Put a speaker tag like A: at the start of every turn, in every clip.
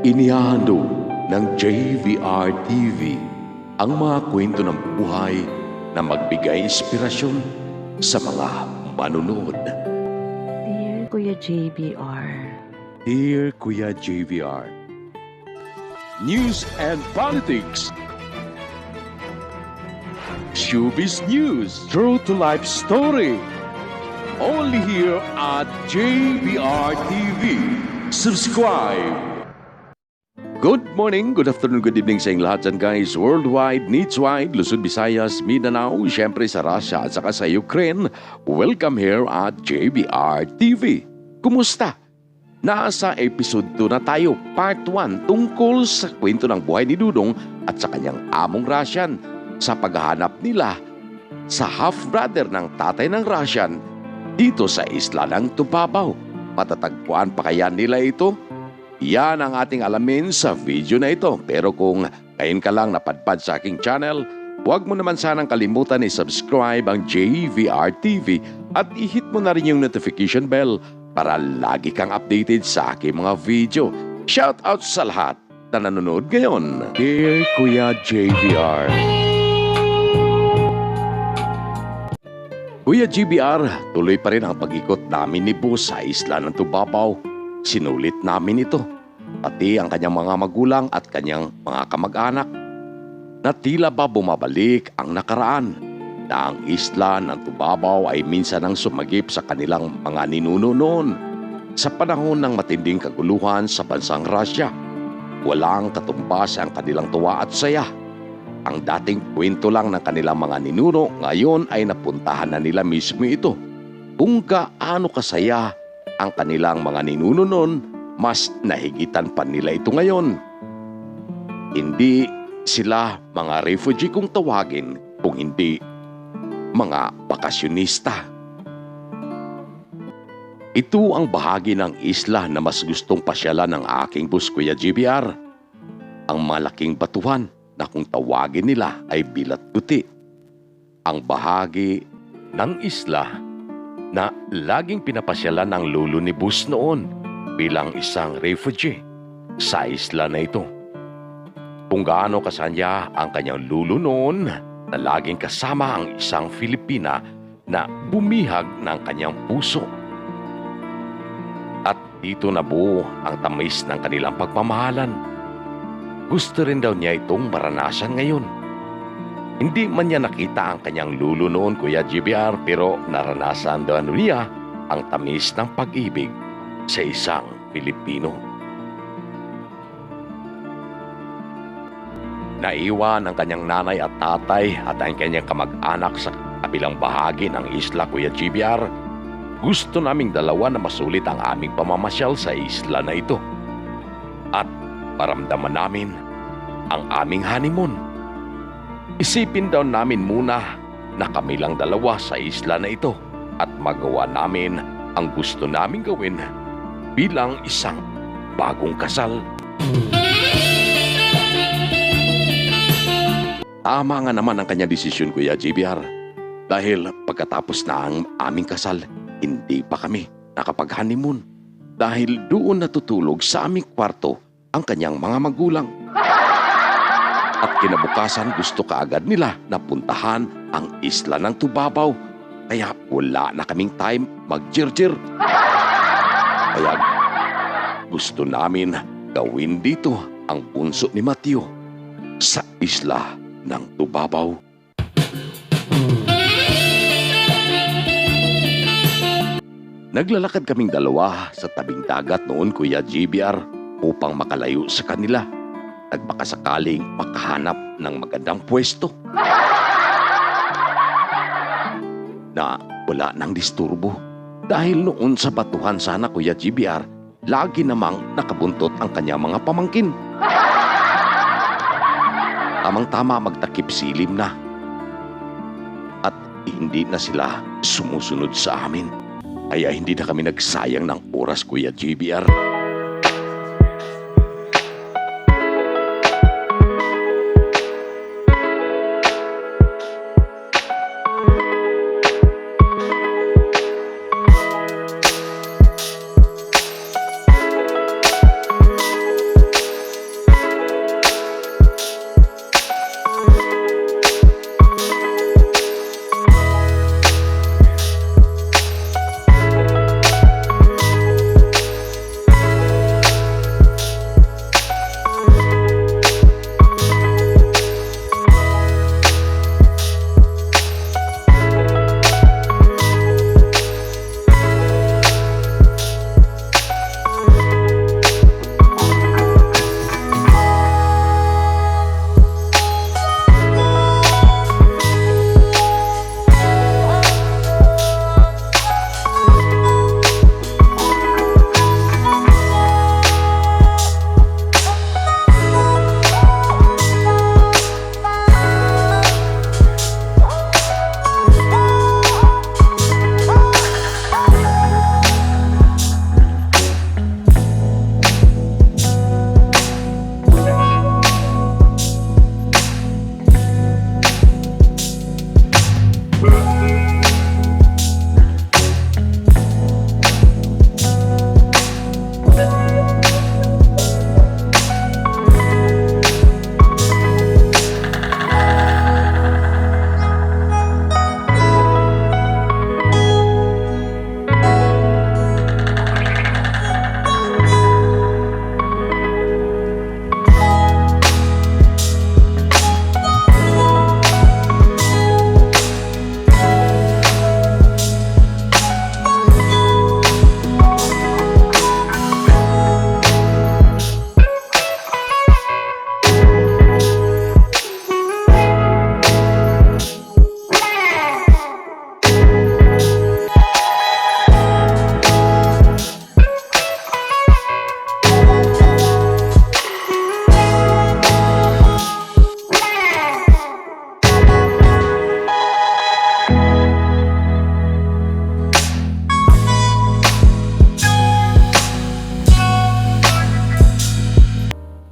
A: Inihahandog ng JVR TV ang mga kwento ng buhay na magbigay inspirasyon sa mga manunood.
B: Dear Kuya JBR,
A: Dear Kuya JVR, News and Politics, Showbiz News, True to Life Story, only here at JVR TV. Subscribe! Good morning, good afternoon, good evening sa inyong lahat dyan guys. Worldwide, nationwide, Luzon, Visayas, Mindanao, syempre sa Russia at saka sa Ukraine. Welcome here at JBR TV. Kumusta? Nasa episode 2 na tayo, part 1, tungkol sa kwento ng buhay ni Dudong at sa kanyang among Russian sa paghahanap nila sa half-brother ng tatay ng Russian dito sa isla ng Tubabaw. Matatagpuan pa kaya nila ito? Yan ang ating alamin sa video na ito. Pero kung ngayon ka lang napadpad sa aking channel, huwag mo naman sanang kalimutan i-subscribe ang JVR TV at i-hit mo na rin yung notification bell para lagi kang updated sa aking mga video. Shout out sa lahat na nanonood ngayon. Dear Kuya JVR, Kuya JVR, tuloy pa rin ang pag-ikot namin ni Boss sa isla ng Tubabaw. Sinulit namin ito, pati ang kanyang mga magulang at kanyang mga kamag-anak, na tila ba bumabalik ang nakaraan, na ang isla ng Tubabaw ay minsan ang sumagip sa kanilang mga ninuno noon. Sa panahon ng matinding kaguluhan sa bansang Russia, walang katumbas ang kanilang tuwa at saya. Ang dating kwento lang ng kanilang mga ninuno, ngayon ay napuntahan na nila mismo ito. Kung gaano kasaya ang kanilang mga ninuno noon, mas nahigitan pa nila ito ngayon. Hindi sila mga refugee kung tawagin, kung hindi mga bakasyonista. Ito ang bahagi ng isla na mas gustong pasyalan ng aking bus, Kuya JBR. Ang malaking batuhan na kung tawagin nila ay Bilat Guti. Ang bahagi ng isla na laging pinapasyalan ng lolo ni Bus noon bilang isang refugee sa isla na ito. Kung gaano kasanya ang kanyang lolo noon na laging kasama ang isang Filipina na bumihag ng kanyang puso. At dito nabuo ang tamis ng kanilang pagmamahalan. Gusto rin daw niya itong maranasan ngayon. Hindi man niya nakita ang kanyang lolo noon, Kuya JBR, pero naranasan daw niya ang tamis ng pag-ibig sa isang Pilipino. Naiwan ang kanyang nanay at tatay at ang kanyang kamag-anak sa kabilang bahagi ng isla, Kuya JBR. Gusto naming dalawa na masulit ang aming pamamasyal sa isla na ito. At maramdaman namin ang aming honeymoon. Isipin daw namin muna na kami lang dalawa sa isla na ito at magawa namin ang gusto naming gawin bilang isang bagong kasal. Tama nga naman ang kanyang desisyon, Kuya JBR. Dahil pagkatapos na ang aming kasal, hindi pa kami nakapag-honeymoon. Dahil doon natutulog sa aming kwarto ang kanyang mga magulang. At kinabukasan gusto kaagad nila na puntahan ang isla ng Tubabaw. Kaya wala na kaming time mag-jirjir. Kaya gusto namin gawin dito ang bunso ni Mateo sa isla ng Tubabaw. Naglalakad kaming dalawa sa tabing dagat noon, Kuya JBR, upang makalayo sa kanila. Nagbakasakaling makahanap ng magandang pwesto na wala nang disturbo. Dahil noon sa batuhan sana, Kuya JBR, lagi namang nakabuntot ang kanyang mga pamangkin. Tamang-tama magtakip silim na. At hindi na sila sumusunod sa amin. Kaya hindi na kami nagsayang ng oras, Kuya JBR.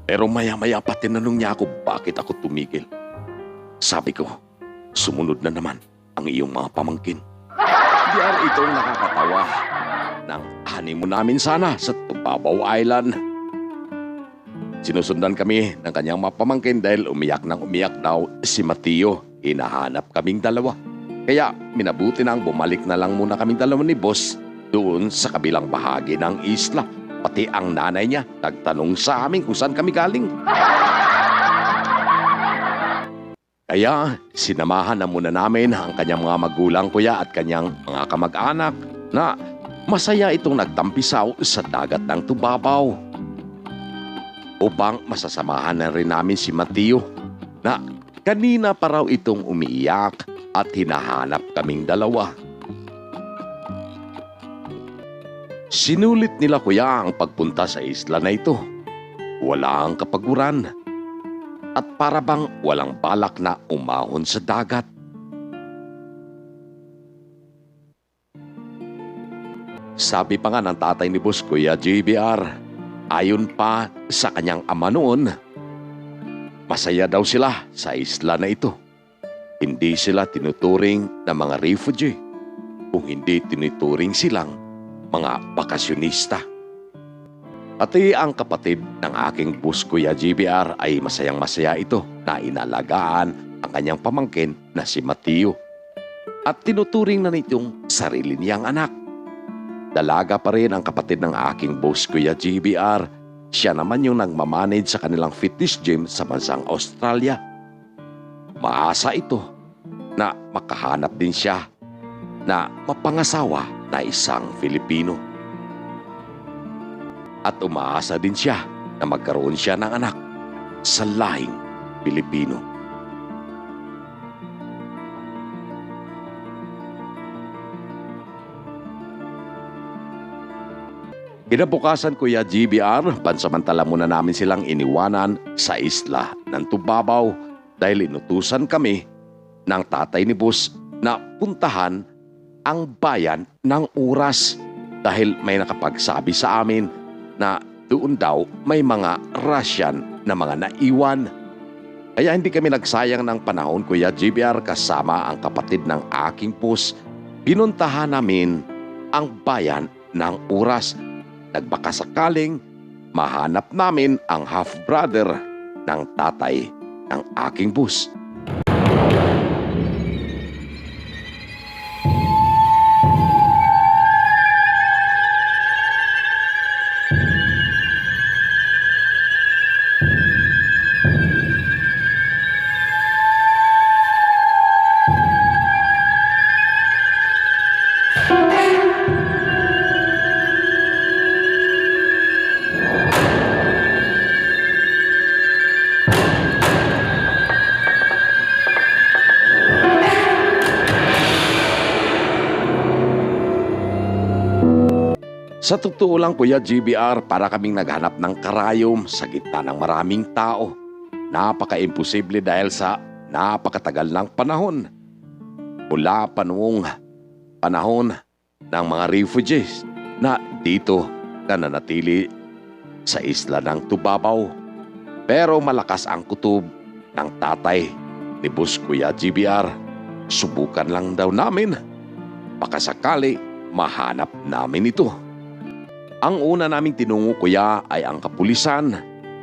A: Pero maya-maya pa tinanong niya ako bakit ako tumigil. Sabi ko, sumunod na naman ang iyong mga pamangkin. Diyan itong nakakatawa ng honeymoon namin sana sa Tubabaw Island. Sinusundan kami ng kanyang mga pamangkin dahil umiyak daw si Mateo. Hinahanap kaming dalawa. Kaya minabuti nang bumalik na lang muna kaming dalawa ni boss doon sa kabilang bahagi ng isla. Pati ang nanay niya nagtanong sa amin kung saan kami galing. Kaya sinamahan na muna namin ang kanyang mga magulang kuya at kanyang mga kamag-anak na masaya itong nagtampisaw sa dagat ng Tubabaw. Upang masasamahan na rin namin si Mateo na kanina pa raw itong umiiyak at hinahanap kaming dalawa. Sinulit nila kuya ang pagpunta sa isla na ito. Walang kapaguran at para bang walang balak na umahon sa dagat. Sabi pa nga ng tatay ni boss Kuya JBR, ayon pa sa kanyang ama noon, masaya daw sila sa isla na ito. Hindi sila tinuturing na mga refugee kung hindi tinuturing silang mga bakasyonista. Pati ang kapatid ng aking boss Kuya JBR ay masayang-masaya ito na inalagaan ang kanyang pamangkin na si Mateo. At tinuturing na nitong sarili niyang anak. Dalaga pa rin ang kapatid ng aking boss Kuya JBR. Siya naman yung nagmamanage sa kanilang fitness gym sa bansang Australia. Maasa ito na makahanap din siya na mapangasawa na isang Filipino. At umaasa din siya na magkaroon siya ng anak sa lahing Pilipino. Kinabukasan Kuya JBR, pansamantala muna namin silang iniwanan sa isla ng Tubabaw dahil inutusan kami ng tatay ni boss na puntahan ang bayan ng Oras dahil may nakapagsabi sa amin na doon daw may mga Russian na mga naiwan. Kaya hindi kami nagsayang ng panahon Kuya JBR kasama ang kapatid ng aking boss. Pinuntahan namin ang bayan ng Oras. Nagbaka sakaling mahanap namin ang half-brother ng tatay ng aking boss. Sa totoo lang Kuya JBR, para kaming naghanap ng karayom sa gitna ng maraming tao. Napaka-imposible dahil sa napakatagal ng panahon. Mula pa noong panahon ng mga refugees na dito nananatili sa isla ng Tubabaw. Pero malakas ang kutob ng tatay ni boss Kuya JBR. Subukan lang daw namin. Baka sakali mahanap namin ito. Ang una naming tinungo kuya ay ang kapulisan,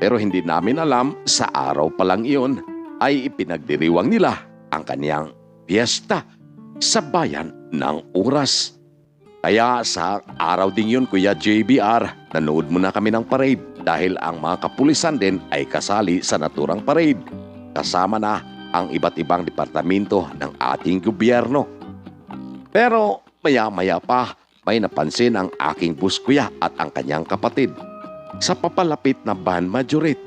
A: pero hindi namin alam sa araw pa lang iyon ay ipinagdiriwang nila ang kaniyang piyesta sa bayan ng Oras. Kaya sa araw ding yun Kuya JBR, nanood muna kami ng parade dahil ang mga kapulisan din ay kasali sa naturang parade. Kasama na ang iba't ibang departamento ng ating gobyerno. Pero maya-maya pa, may napansin ang aking boss kuya at ang kanyang kapatid. Sa papalapit na band majorette,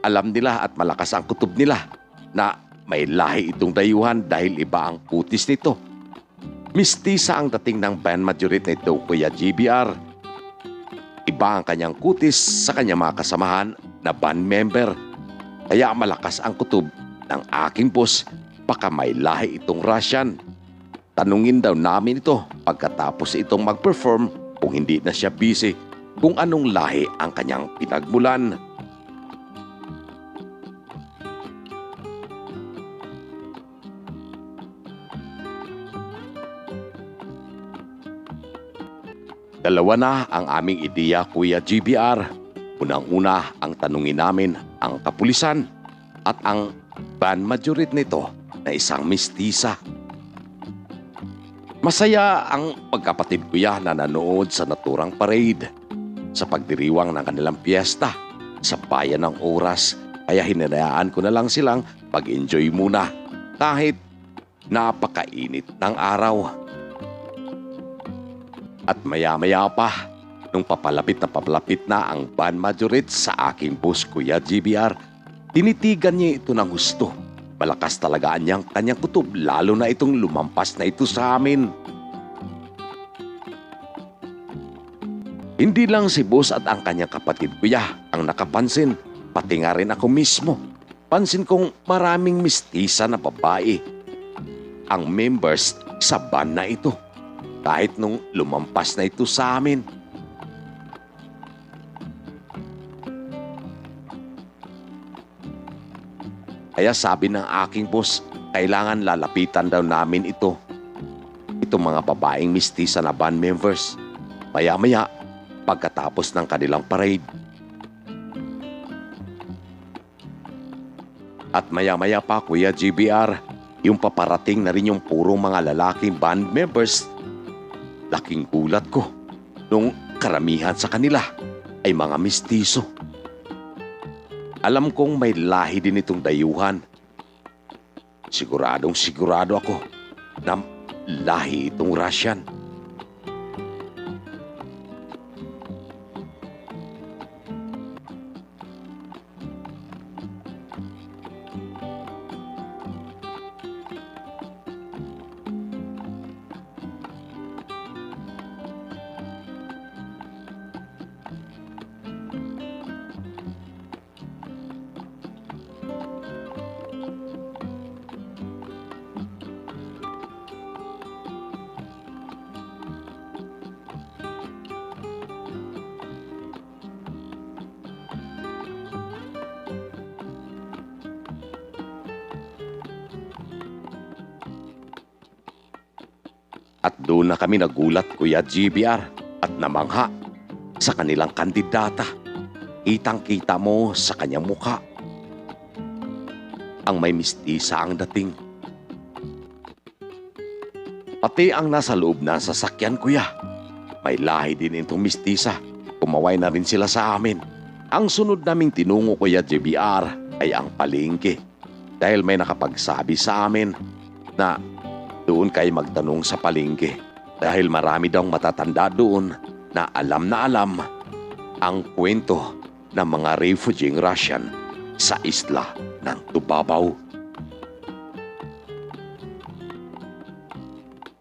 A: alam nila at malakas ang kutob nila na may lahi itong dayuhan dahil iba ang kutis nito. Mistisa ang dating ng band majorette na ito Kuya JBR. Iba ang kanyang kutis sa kanyang mga kasamahan na band member. Kaya malakas ang kutob ng aking boss, baka may lahi itong Russian. Tanungin daw namin ito pagkatapos itong mag-perform kung hindi na siya busy kung anong lahi ang kanyang pinagmulan. Dalawa na ang aming ideya, Kuya GBR. Unang-una ang tanungin namin ang kapulisan at ang band majority nito na isang mistisa. Masaya ang magkapatid kuya na nanood sa naturang parade sa pagdiriwang ng kanilang piyesta sa bayan ng oras, kaya hinayaan ko na lang silang mag-enjoy muna kahit napakainit ng araw. At maya-maya pa, nung papalapit na ang band majorette sa aking bus, Kuya GBR, tinitigan niya ito ng gusto. Malakas talaga kanyang kutob, lalo na itong lumampas na ito sa amin. Hindi lang si boss at ang kanyang kapatid kuya ang nakapansin, pati nga rin ako mismo. Pansin kong maraming mistisa na babae ang members sa band na ito, kahit nung lumampas na ito sa amin. Kaya sabi ng aking boss, kailangan lalapitan daw namin ito. Itong mga babaeng mistisa na band members. Maya-maya, pagkatapos ng kanilang parade. At maya-maya pa, Kuya GBR, yung paparating na rin yung purong mga lalaking band members. Laking gulat ko nung karamihan sa kanila ay mga mistiso. Alam kong may lahi din itong dayuhan. Sigurado ako na lahi itong Russian. At doon na kami nagulat, Kuya GBR, at namangha sa kanilang kandidata. Kitang-kita mo sa kanyang mukha ang may mistisa ang dating. Pati ang nasa loob ng sasakyan, kuya, may lahi din itong mistisa. Kumaway na rin sila sa amin. Ang sunod naming tinungo, Kuya GBR, ay ang palengke. Dahil may nakapagsabi sa amin na doon kayo magtanong sa palengke. Dahil marami daw matatanda doon na alam ang kwento ng mga refugee Russian sa isla ng Tubabaw.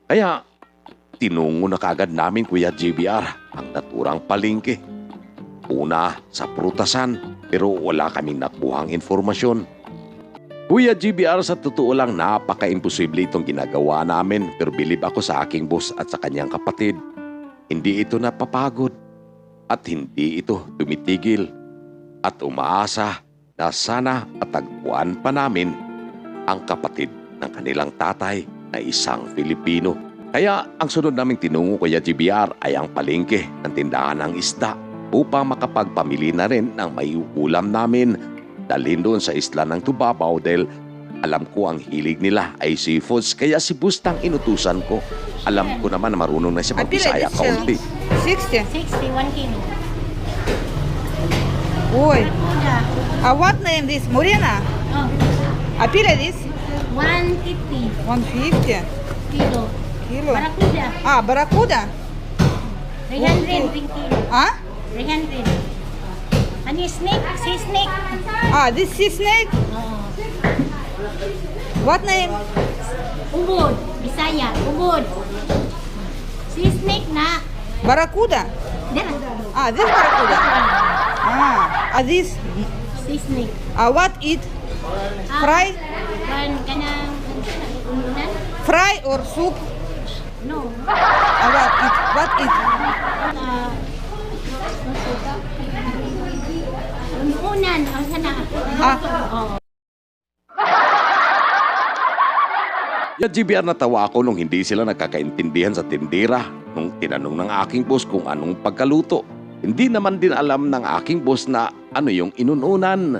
A: Kaya tinungo na kagad namin, Kuya GBR, ang naturang palengke. Una sa prutasan, pero wala kaming nakuhang informasyon. Kuya GBR, sa totoo lang napaka-imposible itong ginagawa namin, pero bilib ako sa aking boss at sa kanyang kapatid. Hindi ito napapagod at hindi ito tumitigil at umaasa na sana matagpuan pa namin ang kapatid ng kanilang tatay na isang Filipino. Kaya ang sunod naming tinungo, Kuya GBR, ay ang palengke ng tindahan ng isda upang makapagpamili na rin ng may ulam namin dalhin doon sa isla ng Tubabaw dahil alam ko ang hilig nila ay seafoods. Kaya si Bustang inutusan ko. Alam ko naman na marunong na siya mag-Bisaya kaunti.
C: 60?
D: 61 kilo.
C: Ой. What name this? Morena?
D: Oh,
C: Pila this?
D: 150
C: 150
D: kilo.
C: kilo.
D: Barakuda.
C: Barracuda?
D: 300 kilo. 300. Ano snake? Sea snake.
C: This sea snake?
D: Oh.
C: What name?
D: Ubod. Bisaya. Ubod. Sea snake na.
C: Barracuda?
D: Dara.
C: This barracuda. This?
D: Sea snake.
C: What eat? Fry?
D: Kanang umunan?
C: Fry or soup?
D: No.
C: What eat?
D: Umunan. O sana. Oh.
A: Ya GBR, natawa ako nung hindi sila nagkakaintindihan sa tindera Nung tinanong ng aking boss kung anong pagkaluto, hindi naman din alam ng aking boss na ano yung inununan.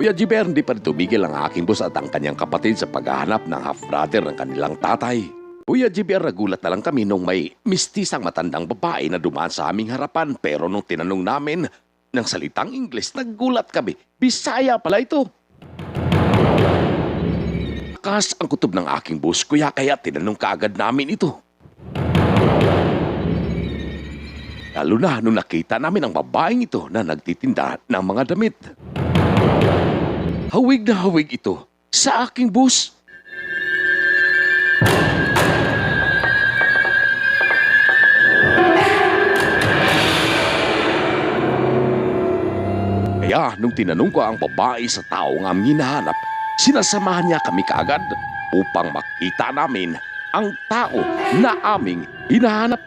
A: Kuya Jiber, hindi pa rin tumigil ang aking boss at ang kanyang kapatid sa paghahanap ng half-brother ng kanilang tatay. Kuya Jiber, nagulat na lang kami nung may mistisang matandang babae na dumaan sa aming harapan, pero nung tinanong namin ng salitang Ingles, nagulat kami. Bisaya pala ito. Lakas ang kutob ng aking boss, kaya tinanong kaagad namin ito. Lalo na nung nakita namin ang babaeng ito na nagtitinda ng mga damit. Hawig na hawig ito sa aking boss. Kaya nung tinanong ko ang babae sa taong aming hinahanap, sinasamahan niya kami kaagad upang makita namin ang tao na aming hinahanap.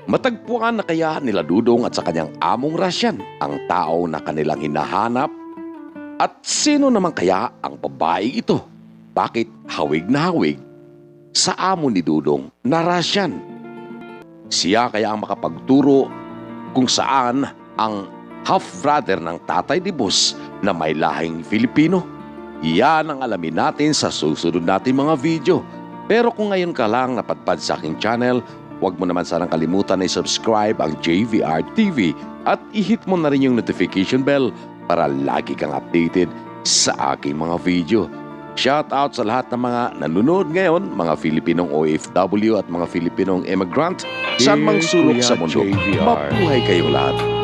A: Matagpuan na kaya nila Dudong at sa kanyang among Rasyan ang tao na kanilang hinahanap? At sino naman kaya ang babae ito? Bakit hawig na hawig sa amo ni Dudong na Rasyan? Siya kaya ang makapagturo kung saan ang half-brother ng tatay ni Boss na may lahing Filipino? Yan ang alamin natin sa susunod nating mga video. Pero kung ngayon ka lang napadpad sa aking channel, huwag mo naman sanang kalimutan na i-subscribe ang JVR TV at i-hit mo na rin yung notification bell para lagi kang updated sa aking mga video. Shout out sa lahat ng mga nanonood ngayon, mga Filipinong OFW at mga Filipinong immigrant, saan mang sulok sa mundo. Mabuhay kayong lahat.